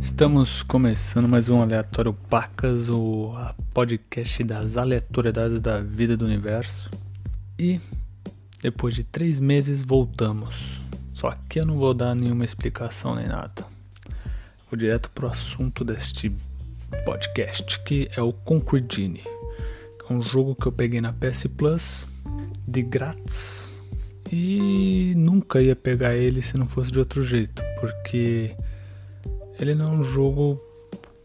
Estamos começando mais um Aleatório Pacas, o podcast das aleatoriedades da vida do universo. E depois de 3 meses voltamos. Só que eu não vou dar nenhuma explicação nem nada. Vou direto pro assunto deste podcast, que é o Concrete Genie. É um jogo que eu peguei na PS Plus, de grátis. E nunca ia pegar ele se não fosse de outro jeito, porque ele não é um jogo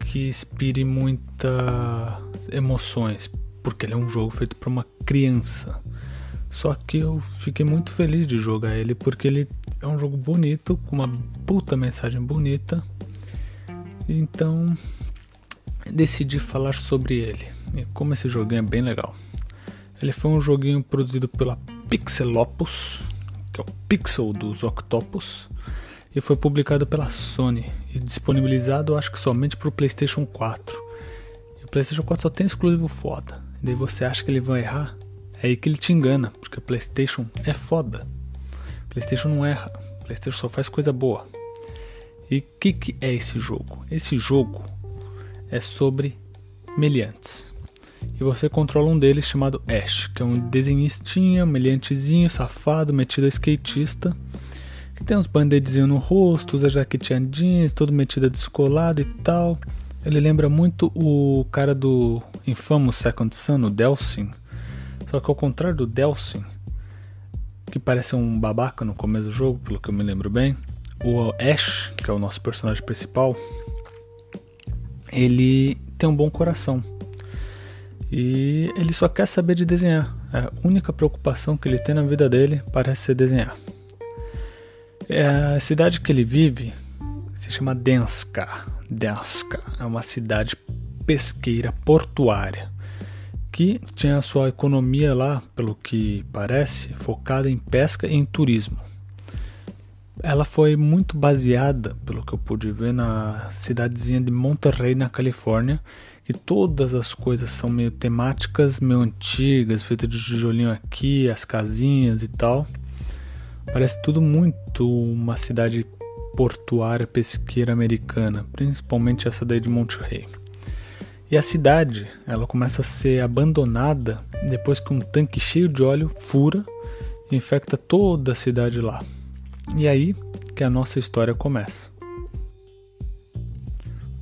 que inspire muitas emoções, porque ele é um jogo feito para uma criança. Só que eu fiquei muito feliz de jogar ele, porque ele é um jogo bonito, com uma puta mensagem bonita. Então decidi falar sobre ele, e como esse joguinho é bem legal. Ele foi um joguinho produzido pela Pixelopus, que é o Pixel dos Octopus, e foi publicado pela Sony e disponibilizado, acho que somente para o PlayStation 4. E o PlayStation 4 só tem exclusivo foda. E daí você acha que ele vai errar? É aí que ele te engana, porque o PlayStation é foda. O PlayStation não erra, o PlayStation só faz coisa boa. E o que é esse jogo? Esse jogo é sobre meliantes. E você controla um deles chamado Ash, que é um desenhistinha, meliantezinho, safado, metido a skatista, que tem uns band-aidzinhos no rosto, usa jaquetinha jeans, todo metido a descolado e tal. Ele lembra muito o cara do Infamous Second Son, o Delsin. Só que ao contrário do Delsin, que parece um babaca no começo do jogo, pelo que eu me lembro bem, o Ash, que é o nosso personagem principal, ele tem um bom coração. E ele só quer saber de desenhar. A única preocupação que ele tem na vida dele parece ser desenhar. A cidade que ele vive se chama Denska. Denska é uma cidade pesqueira portuária que tinha a sua economia lá, pelo que parece, focada em pesca e em turismo. Ela foi muito baseada, pelo que eu pude ver, na cidadezinha de Monterrey, na Califórnia, que todas as coisas são meio temáticas, meio antigas, feitas de tijolinho aqui, as casinhas e tal. Parece tudo muito uma cidade portuária, pesqueira americana, principalmente essa daí de Monterrey. E a cidade, ela começa a ser abandonada depois que um tanque cheio de óleo fura e infecta toda a cidade lá. E aí que a nossa história começa.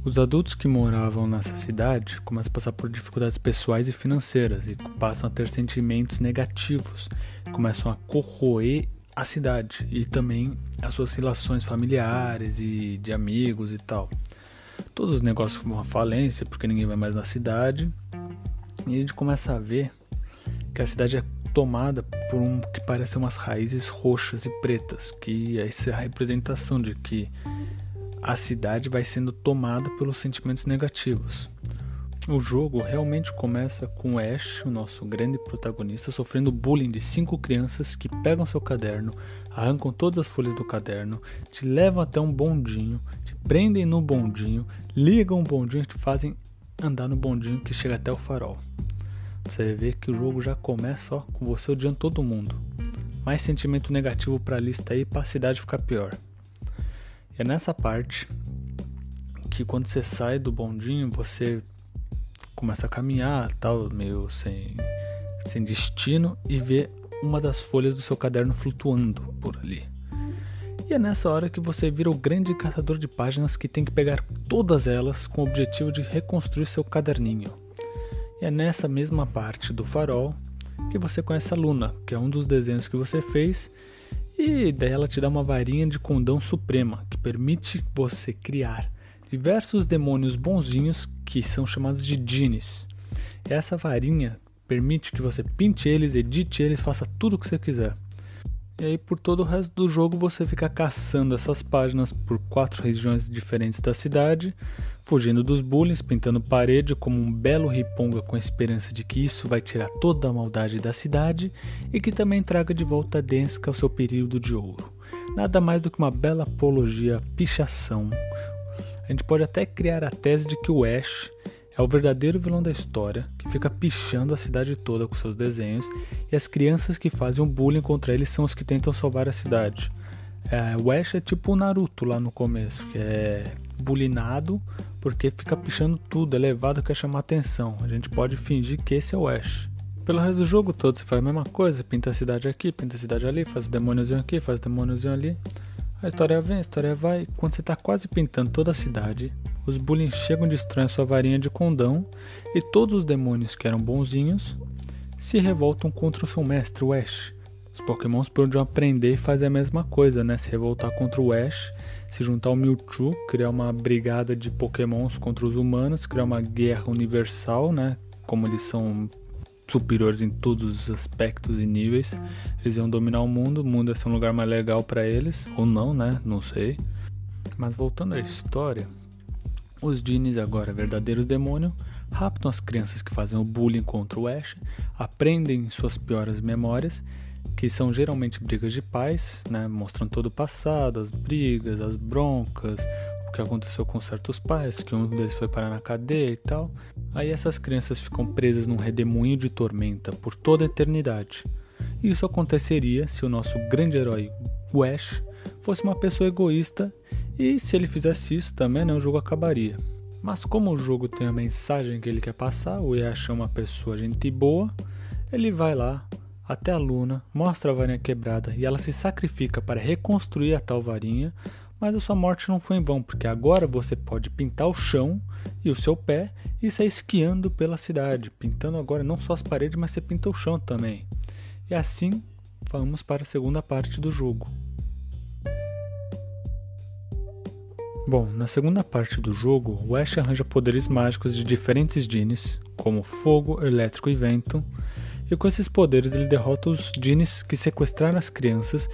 Os adultos que moravam nessa cidade começam a passar por dificuldades pessoais e financeiras e passam a ter sentimentos negativos, começam a corroer a cidade e também as suas relações familiares e de amigos e tal. Todos os negócios vão à falência porque ninguém vai mais na cidade, e a gente começa a ver que a cidade é tomada por que parece umas raízes roxas e pretas, que essa é a representação de que a cidade vai sendo tomada pelos sentimentos negativos. O jogo realmente começa com Ash, o nosso grande protagonista, sofrendo bullying de 5 crianças que pegam seu caderno, arrancam todas as folhas do caderno, te levam até um bondinho, te prendem no bondinho, ligam o bondinho e te fazem andar no bondinho que chega até o farol. Você vê que o jogo já começa com você odiando todo mundo. Mais sentimento negativo pra lista aí, pra cidade ficar pior. E é nessa parte que quando você sai do bondinho, você começa a caminhar, tal, meio sem destino, e vê uma das folhas do seu caderno flutuando por ali. E é nessa hora que você vira o grande caçador de páginas que tem que pegar todas elas com o objetivo de reconstruir seu caderninho. E é nessa mesma parte do farol que você conhece a Luna, que é um dos desenhos que você fez, e daí ela te dá uma varinha de condão suprema, que permite você criar diversos demônios bonzinhos que são chamados de genies. E essa varinha permite que você pinte eles, edite eles, faça tudo o que você quiser. E aí por todo o resto do jogo você fica caçando essas páginas por 4 regiões diferentes da cidade, fugindo dos bullies, pintando parede como um belo riponga com a esperança de que isso vai tirar toda a maldade da cidade e que também traga de volta a Denska ao seu período de ouro. Nada mais do que uma bela apologia à pichação. A gente pode até criar a tese de que o Ash é o verdadeiro vilão da história, que fica pichando a cidade toda com seus desenhos, e as crianças que fazem o bullying contra ele são os que tentam salvar a cidade. O Ash é tipo o Naruto lá no começo, que é bulinado porque fica pichando tudo, é levado, quer chamar atenção. A gente pode fingir que esse é o Ash. Pelo resto do jogo todo você faz a mesma coisa, pinta a cidade aqui, pinta a cidade ali, faz o demôniozinho aqui, faz o demôniozinho ali. A história vem, a história vai. Quando você tá quase pintando toda a cidade, os bullies chegam e destroem sua varinha de condão e todos os demônios que eram bonzinhos se revoltam contra o seu mestre, o Ash. Os Pokémons podiam aprender e fazer a mesma coisa, né? Se revoltar contra o Ash, se juntar ao Mewtwo, criar uma brigada de Pokémons contra os humanos, criar uma guerra universal, né? Como eles são superiores em todos os aspectos e níveis, eles iam dominar o mundo ia ser um lugar mais legal para eles, ou não, né? Não sei. Mas voltando à história, os Genies, agora verdadeiros demônios, raptam as crianças que fazem o bullying contra o Ash, aprendem suas piores memórias, que são geralmente brigas de pais, né? Mostrando todo o passado, as brigas, as broncas, o que aconteceu com certos pais, que um deles foi parar na cadeia e tal. Aí essas crianças ficam presas num redemoinho de tormenta por toda a eternidade. E isso aconteceria se o nosso grande herói, o Ash, fosse uma pessoa egoísta, e se ele fizesse isso também, né, o jogo acabaria. Mas como o jogo tem a mensagem que ele quer passar, o Ash é uma pessoa gente boa, ele vai lá até a Luna, mostra a varinha quebrada e ela se sacrifica para reconstruir a tal varinha, mas a sua morte não foi em vão, porque agora você pode pintar o chão e o seu pé e sair esquiando pela cidade, pintando agora não só as paredes, mas você pinta o chão também. E assim vamos para a segunda parte do jogo. Bom, na segunda parte do jogo, o Ash arranja poderes mágicos de diferentes Genies, como fogo, elétrico e vento, e com esses poderes ele derrota os Genies que sequestraram as crianças,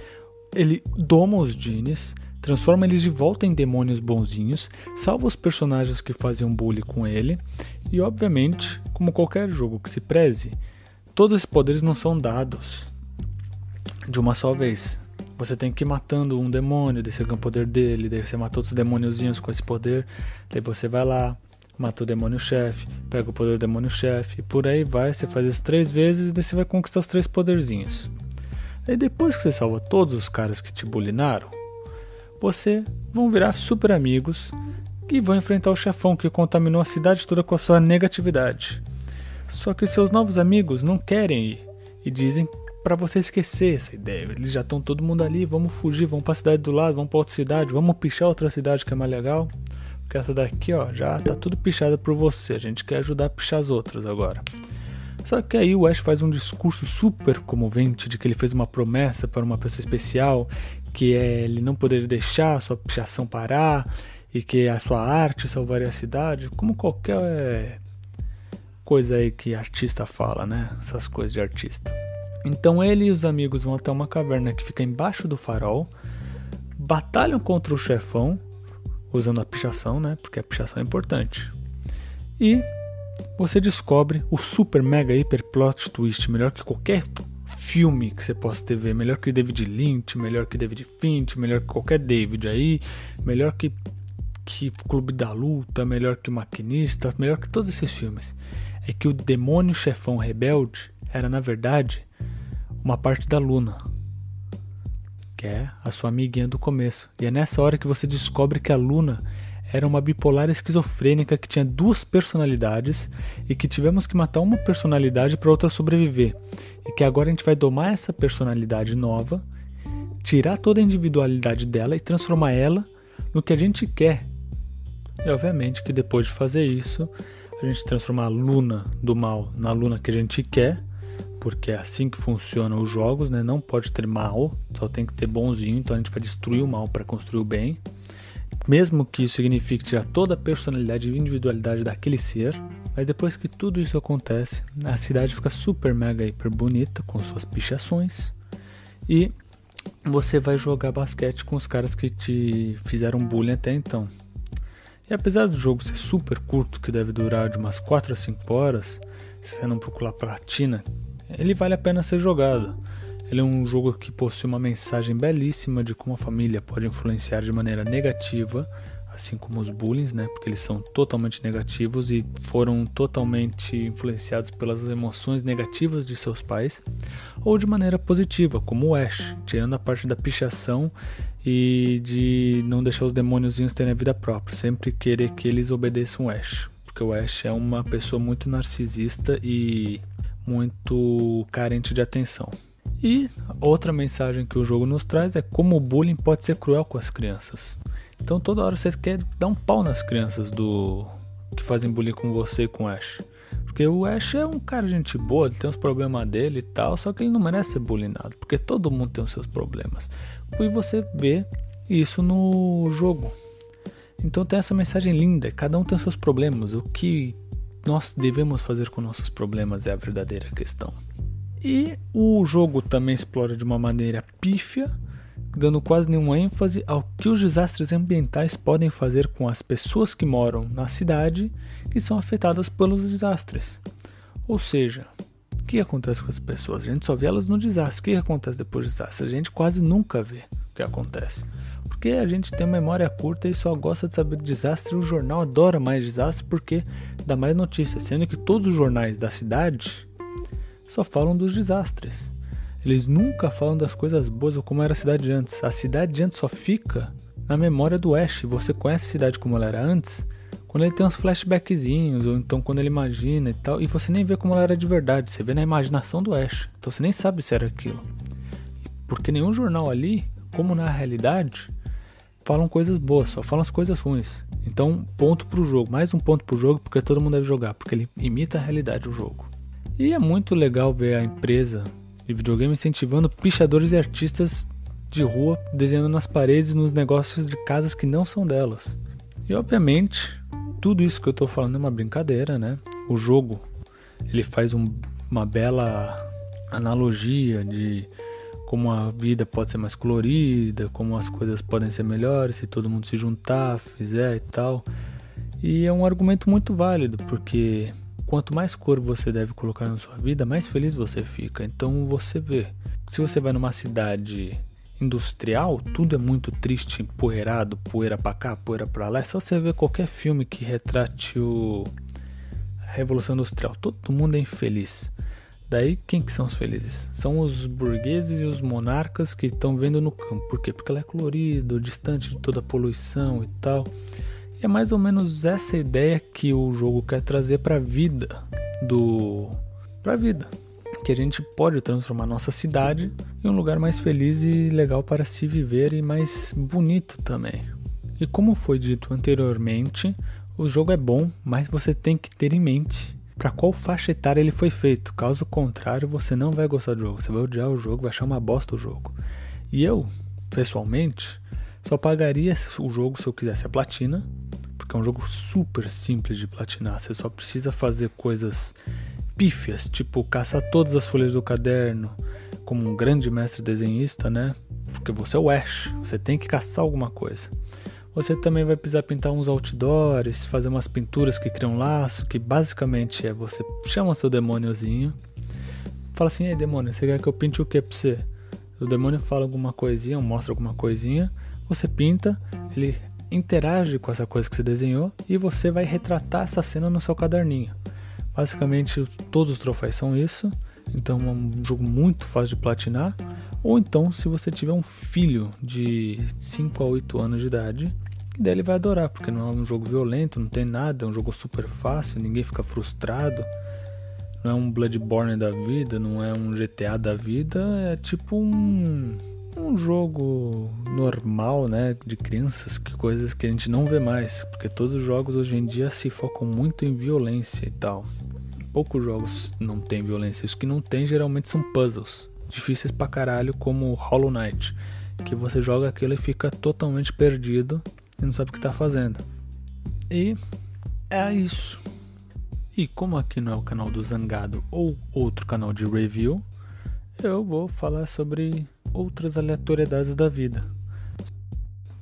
ele doma os Genies, transforma eles de volta em demônios bonzinhos, salva os personagens que faziam bullying com ele, e obviamente, como qualquer jogo que se preze, todos esses poderes não são dados de uma só vez. Você tem que ir matando um demônio, daí você ganha o poder dele, daí você mata outros demôniozinhos com esse poder, daí você vai lá, mata o demônio-chefe, pega o poder do demônio-chefe, e por aí vai, você faz isso 3 vezes e daí você vai conquistar os 3 poderzinhos. Aí depois que você salva todos os caras que te bulinaram, você vão virar super amigos e vão enfrentar o chefão que contaminou a cidade toda com a sua negatividade. Só que seus novos amigos não querem ir e dizem para você esquecer essa ideia. Eles já estão todo mundo ali, vamos fugir, vamos para a cidade do lado, vamos para outra cidade, vamos pichar outra cidade que é mais legal. Porque essa daqui, ó, já tá tudo pichada por você. A gente quer ajudar a pichar as outras agora. Só que aí o Ash faz um discurso super comovente de que ele fez uma promessa para uma pessoa especial, que é ele não poderia deixar a sua pichação parar e que a sua arte salvaria a cidade, como qualquer coisa aí que artista fala, né? Essas coisas de artista. Então ele e os amigos vão até uma caverna que fica embaixo do farol, batalham contra o chefão, usando a pichação, né? Porque a pichação é importante. E você descobre o super mega hiper plot twist, melhor que qualquer filme que você possa ter ver, melhor que David Lynch, melhor que David Finch, melhor que qualquer David aí, melhor que Clube da Luta, melhor que Maquinista, melhor que todos esses filmes. É que o demônio chefão rebelde era, na verdade, uma parte da Luna, que é a sua amiguinha do começo. E é nessa hora que você descobre que a Luna era uma bipolar esquizofrênica que tinha 2 personalidades e que tivemos que matar uma personalidade para outra sobreviver. E que agora a gente vai domar essa personalidade nova, tirar toda a individualidade dela e transformar ela no que a gente quer. E obviamente que depois de fazer isso, a gente transformar a Luna do mal na Luna que a gente quer, porque é assim que funcionam os jogos, né? Não pode ter mal, só tem que ter bonzinho, então a gente vai destruir o mal para construir o bem. Mesmo que isso signifique tirar toda a personalidade e individualidade daquele ser. Mas depois que tudo isso acontece, a cidade fica super mega hiper bonita com suas pichações. E você vai jogar basquete com os caras que te fizeram bullying até então. E apesar do jogo ser super curto, que deve durar de umas 4 a 5 horas, se você não procurar platina, ele vale a pena ser jogado. Ele é um jogo que possui uma mensagem belíssima de como a família pode influenciar de maneira negativa, assim como os bullies, né? Porque eles são totalmente negativos e foram totalmente influenciados pelas emoções negativas de seus pais, ou de maneira positiva, como o Ash, tirando a parte da pichação e de não deixar os demôniozinhos terem a vida própria, sempre querer que eles obedeçam o Ash, porque o Ash é uma pessoa muito narcisista e muito carente de atenção. E outra mensagem que o jogo nos traz é como o bullying pode ser cruel com as crianças. Então toda hora você quer dar um pau nas crianças que fazem bullying com você e com o Ash. Porque o Ash é um cara gente boa, ele tem os problemas dele e tal, só que ele não merece ser bullyingado, porque todo mundo tem os seus problemas. E você vê isso no jogo. Então tem essa mensagem linda, cada um tem os seus problemas, o que nós devemos fazer com nossos problemas é a verdadeira questão. E o jogo também explora de uma maneira pífia, dando quase nenhuma ênfase ao que os desastres ambientais podem fazer com as pessoas que moram na cidade que são afetadas pelos desastres. Ou seja, o que acontece com as pessoas? A gente só vê elas no desastre. O que acontece depois do desastre? A gente quase nunca vê o que acontece. Porque a gente tem memória curta e só gosta de saber de desastre. O jornal adora mais desastre porque dá mais notícias, sendo que todos os jornais da cidade só falam dos desastres. Eles nunca falam das coisas boas ou como era a cidade antes. A cidade antes só fica na memória do Ash. Você conhece a cidade como ela era antes quando ele tem uns flashbackzinhos, ou então quando ele imagina e tal, e você nem vê como ela era de verdade, você vê na imaginação do Ash. Então você nem sabe se era aquilo. Porque nenhum jornal ali, como na realidade, falam coisas boas, só falam as coisas ruins. Então, ponto pro jogo. Mais um ponto pro jogo, porque todo mundo deve jogar, porque ele imita a realidade do jogo. E é muito legal ver a empresa de videogame incentivando pichadores e artistas de rua desenhando nas paredes nos negócios de casas que não são delas. E obviamente, tudo isso que eu tô falando é uma brincadeira, né? O jogo, ele faz uma bela analogia de como a vida pode ser mais colorida, como as coisas podem ser melhores se todo mundo se juntar, fizer e tal. E é um argumento muito válido, porque quanto mais cor você deve colocar na sua vida, mais feliz você fica. Então você vê, se você vai numa cidade industrial, tudo é muito triste, empoeirado, poeira pra cá, poeira pra lá. É só você ver qualquer filme que retrate a Revolução Industrial. Todo mundo é infeliz. Daí, quem que são os felizes? São os burgueses e os monarcas que estão vendo no campo. Por quê? Porque ela é colorido, distante de toda a poluição e tal. E é mais ou menos essa ideia que o jogo quer trazer para a vida que a gente pode transformar nossa cidade em um lugar mais feliz e legal para se viver e mais bonito também. E como foi dito anteriormente, o jogo é bom, mas você tem que ter em mente para qual faixa etária ele foi feito. Caso contrário, você não vai gostar do jogo, você vai odiar o jogo, vai achar uma bosta o jogo. E eu, pessoalmente, só pagaria o jogo se eu quisesse a platina, porque é um jogo super simples de platinar. Você só precisa fazer coisas pífias, tipo caçar todas as folhas do caderno, como um grande mestre desenhista, né? Porque você é o Ash, você tem que caçar alguma coisa. Você também vai precisar pintar uns outdoors, fazer umas pinturas que criam laço, que basicamente é você chama seu demôniozinho, fala assim: ei demônio, você quer que eu pinte o que pra você? O demônio fala alguma coisinha, mostra alguma coisinha, você pinta, ele interage com essa coisa que você desenhou e você vai retratar essa cena no seu caderninho. Basicamente todos os troféus são isso, então é um jogo muito fácil de platinar. Ou então se você tiver um filho de 5 a 8 anos de idade, daí ele vai adorar, porque não é um jogo violento, não tem nada, é um jogo super fácil, ninguém fica frustrado, não é um Bloodborne da vida, não é um GTA da vida, é tipo um jogo normal, né, de crianças, que coisas que a gente não vê mais, porque todos os jogos hoje em dia se focam muito em violência e tal. Poucos jogos não tem violência, os que não tem geralmente são puzzles, difíceis pra caralho, como Hollow Knight, que você joga aquilo e fica totalmente perdido e não sabe o que tá fazendo. E é isso. E como aqui não é o canal do Zangado ou outro canal de review, eu vou falar sobre outras aleatoriedades da vida.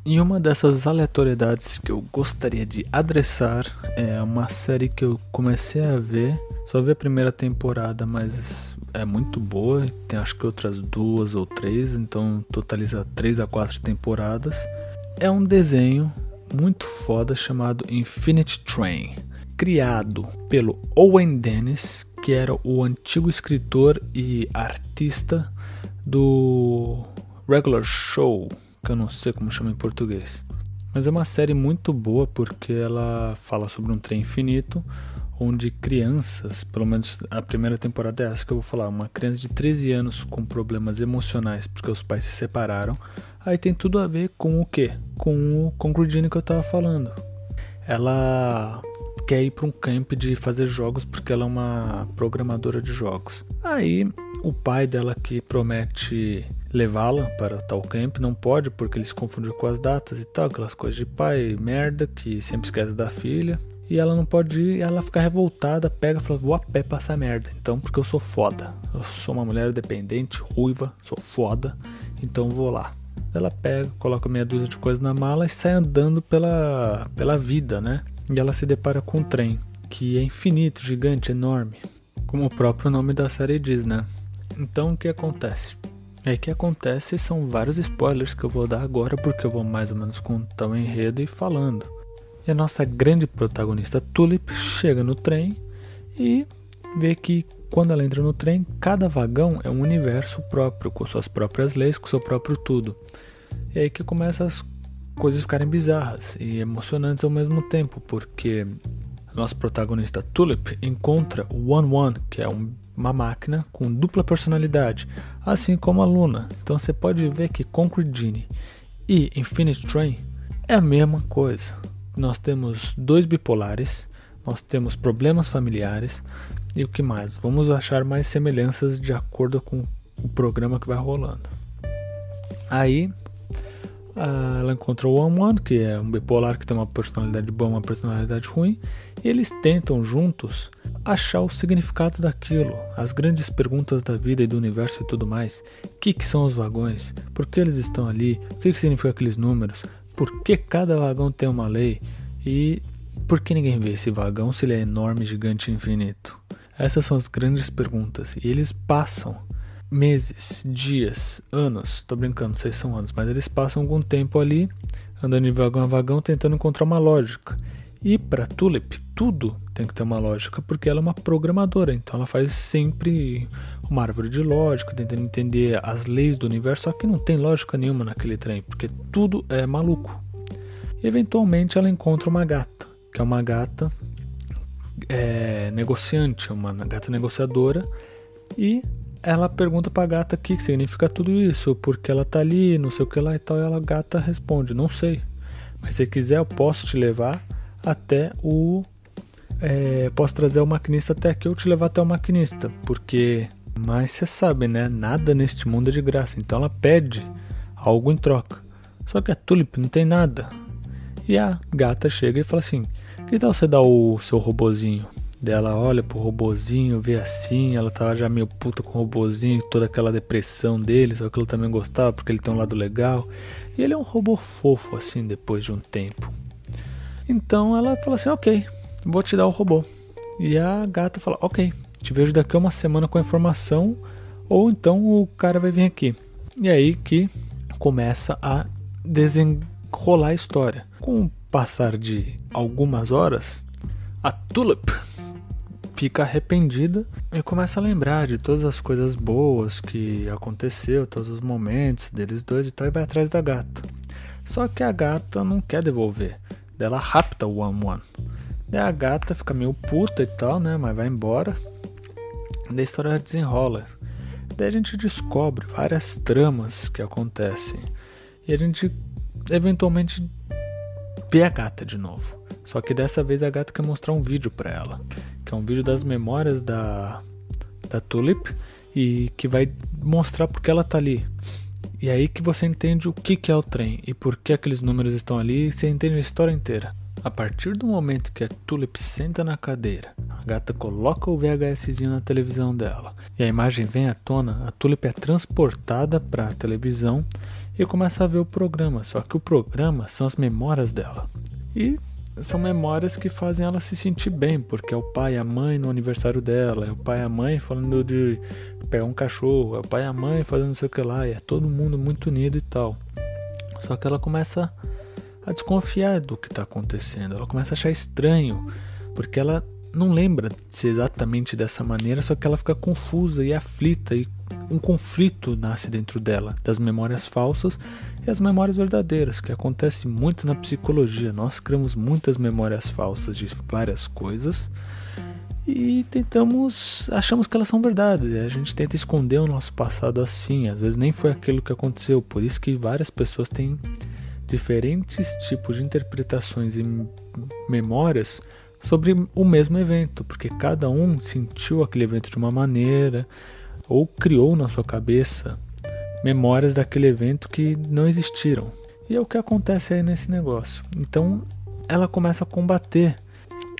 E uma dessas aleatoriedades que eu gostaria de adressar é uma série que eu comecei a ver, só vi a primeira temporada, mas é muito boa, tem acho que outras 2 ou 3, então totaliza 3 a 4 temporadas. É um desenho muito foda chamado Infinite Train, criado pelo Owen Dennis, que era o antigo escritor e artista do Regular Show, que eu não sei como chama em português. Mas é uma série muito boa porque ela fala sobre um trem infinito, onde crianças, pelo menos a primeira temporada é essa que eu vou falar, uma criança de 13 anos com problemas emocionais porque os pais se separaram, aí tem tudo a ver com o quê? Com o Congridine que eu tava falando. Ela quer ir para um camp de fazer jogos porque ela é uma programadora de jogos. Aí o pai dela que promete levá-la para tal camp não pode porque ele se confundiu com as datas e tal, aquelas coisas de pai merda que sempre esquece da filha. E ela não pode ir, ela fica revoltada, pega e fala, vou a pé passar merda. Então, porque eu sou foda. Eu sou uma mulher dependente, ruiva, sou foda, então vou lá. Ela pega, coloca meia dúzia de coisas na mala e sai andando pela vida, né? E ela se depara com um trem, que é infinito, gigante, enorme. Como o próprio nome da série diz, né? Então, o que acontece? Aí o que acontece são vários spoilers que eu vou dar agora, porque eu vou mais ou menos contar o enredo e falando. E a nossa grande protagonista Tulip chega no trem e vê que quando ela entra no trem, cada vagão é um universo próprio, com suas próprias leis, com seu próprio tudo. E aí que começa as coisas ficarem bizarras e emocionantes ao mesmo tempo, porque a nossa protagonista Tulip encontra o One-One, que é uma máquina com dupla personalidade, assim como a Luna. Então você pode ver que Concretine e Infinite Train é a mesma coisa. Nós temos dois bipolares, nós temos problemas familiares e o que mais? Vamos achar mais semelhanças de acordo com o programa que vai rolando. Aí ela encontrou o One-One, que é um bipolar que tem uma personalidade boa e uma personalidade ruim, e eles tentam juntos achar o significado daquilo, as grandes perguntas da vida e do universo e tudo mais. O que são os vagões? Por que eles estão ali? O que significam aqueles números? Por que cada vagão tem uma lei? E por que ninguém vê esse vagão se ele é enorme, gigante e infinito? Essas são as grandes perguntas. E eles passam meses, dias, anos, tô brincando, não sei se são anos, mas eles passam algum tempo ali, andando de vagão a vagão, tentando encontrar uma lógica. E para Tulip, tudo tem que ter uma lógica, porque ela é uma programadora, então ela faz sempre uma árvore de lógica, tentando entender as leis do universo, só que não tem lógica nenhuma naquele trem, porque tudo é maluco. E eventualmente ela encontra uma gata, que é uma gata negociante, uma gata negociadora, e ela pergunta pra gata o que significa tudo isso, porque ela tá ali, não sei o que lá e tal, e a gata responde, não sei, mas se quiser eu posso te levar até posso trazer o maquinista até aqui, eu te levar até o maquinista, porque, mas você sabe, né, nada neste mundo é de graça, então ela pede algo em troca, só que a Tulip não tem nada, e a gata chega e fala assim, que tal você dar o seu robozinho? Dela olha pro robozinho, vê assim, ela tava já meio puta com o robozinho, toda aquela depressão dele, só que ela também gostava porque ele tem um lado legal, e ele é um robô fofo assim depois de um tempo. Então ela fala assim, ok, vou te dar o robô. E a gata fala, ok, te vejo daqui a uma semana com a informação, ou então o cara vai vir aqui. E aí que começa a desenrolar a história. Com o passar de algumas horas, a Tulip fica arrependida e começa a lembrar de todas as coisas boas que aconteceu, todos os momentos deles dois e tal, e vai atrás da gata. Só que a gata não quer devolver. Ela rapta o One-One. Daí a gata fica meio puta e tal, né? Mas vai embora. Daí a história desenrola. Daí a gente descobre várias tramas que acontecem. E a gente eventualmente vê a gata de novo. Só que dessa vez a gata quer mostrar um vídeo pra ela, que é um vídeo das memórias da Tulip e que vai mostrar porque ela tá ali. E aí que você entende o que é o trem e por que aqueles números estão ali e você entende a história inteira. A partir do momento que a Tulip senta na cadeira, a gata coloca o VHSzinho na televisão dela e a imagem vem à tona, a Tulip é transportada para a televisão e começa a ver o programa. Só que o programa são as memórias dela. E são memórias que fazem ela se sentir bem, porque é o pai e a mãe no aniversário dela, é o pai e a mãe falando de pegar um cachorro, é o pai e a mãe fazendo não sei o que lá, e é todo mundo muito unido e tal. Só que ela começa a desconfiar do que está acontecendo, ela começa a achar estranho, porque ela não lembra de ser exatamente dessa maneira, só que ela fica confusa e aflita, e um conflito nasce dentro dela, das memórias falsas e as memórias verdadeiras, que acontece muito na psicologia. Nós criamos muitas memórias falsas de várias coisas e achamos que elas são verdades. A gente tenta esconder o nosso passado assim, às vezes nem foi aquilo que aconteceu. Por isso que várias pessoas têm diferentes tipos de interpretações e memórias sobre o mesmo evento, porque cada um sentiu aquele evento de uma maneira ou criou na sua cabeça memórias daquele evento que não existiram. E é o que acontece aí nesse negócio. Então ela começa a combater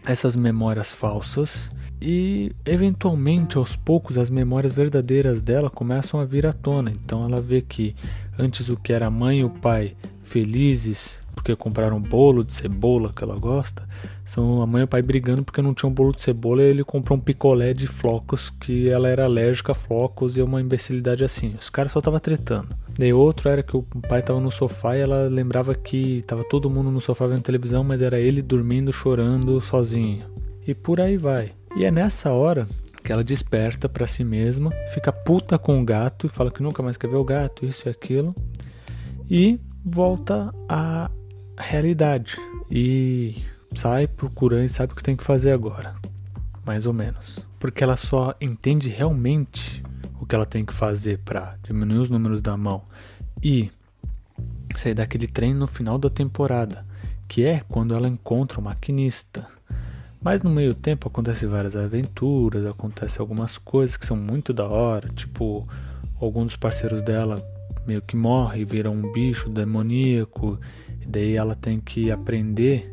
essas memórias falsas e eventualmente, aos poucos, as memórias verdadeiras dela começam a vir à tona. Então ela vê que antes o que era a mãe e o pai felizes porque compraram um bolo de cebola que ela gosta, são a mãe e o pai brigando porque não tinha um bolo de cebola e ele comprou um picolé de flocos que ela era alérgica a flocos e uma imbecilidade assim. Os caras só estavam tretando. Daí outro era que o pai estava no sofá e ela lembrava que estava todo mundo no sofá vendo televisão, mas era ele dormindo, chorando sozinho. E por aí vai. E é nessa hora que ela desperta pra si mesma, fica puta com o gato e fala que nunca mais quer ver o gato, isso e aquilo, e volta à realidade e sai procurando e sabe o que tem que fazer agora, mais ou menos, porque ela só entende realmente o que ela tem que fazer para diminuir os números da mão e sair daquele trem no final da temporada, que é quando ela encontra o maquinista. Mas no meio tempo acontecem várias aventuras, acontecem algumas coisas que são muito da hora, tipo, alguns dos parceiros dela meio que morre, vira um bicho demoníaco, e daí ela tem que aprender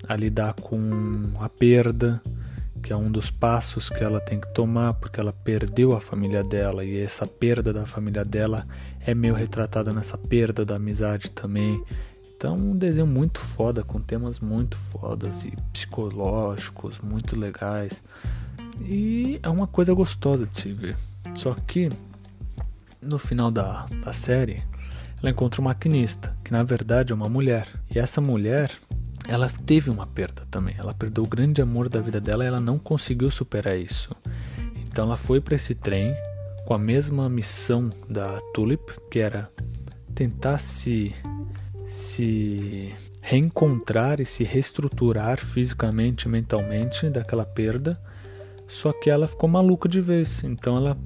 a lidar com a perda, que é um dos passos que ela tem que tomar, porque ela perdeu a família dela, e essa perda da família dela é meio retratada nessa perda da amizade também. Então um desenho muito foda, com temas muito fodas e psicológicos, muito legais. E é uma coisa gostosa de se ver. Só que no final da série, ela encontra um maquinista, que na verdade é uma mulher. E essa mulher, ela teve uma perda também. Ela perdeu o grande amor da vida dela e ela não conseguiu superar isso. Então ela foi para esse trem com a mesma missão da Tulip, que era tentar se reencontrar e se reestruturar fisicamente e mentalmente daquela perda, só que ela ficou maluca de vez. Então ela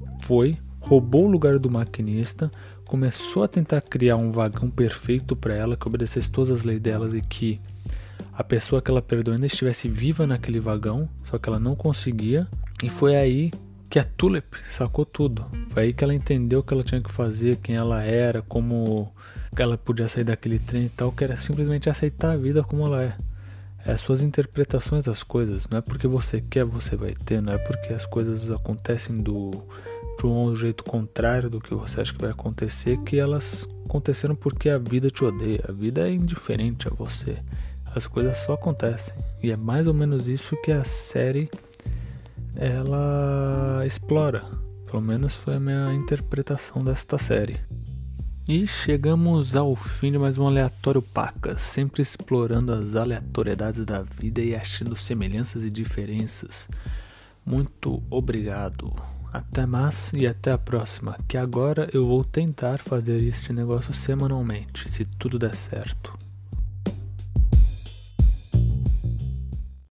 roubou o lugar do maquinista, começou a tentar criar um vagão perfeito para ela, que obedecesse todas as leis delas e que a pessoa que ela perdoou ainda estivesse viva naquele vagão, só que ela não conseguia. E foi aí que a Tulip sacou tudo. Foi aí que ela entendeu o que ela tinha que fazer, quem ela era, como ela podia sair daquele trem e tal, que era simplesmente aceitar a vida como ela é. É as suas interpretações das coisas. Não é porque você quer, você vai ter. Não é porque as coisas acontecem de um jeito contrário do que você acha que vai acontecer, que elas aconteceram porque a vida te odeia. A vida é indiferente a você. As coisas só acontecem. E é mais ou menos isso que a série ela explora. Pelo menos foi a minha interpretação desta série. E chegamos ao fim de mais um Aleatório Pacas, sempre explorando as aleatoriedades da vida e achando semelhanças e diferenças. Muito obrigado. Até mais e até a próxima, que agora eu vou tentar fazer este negócio semanalmente, se tudo der certo.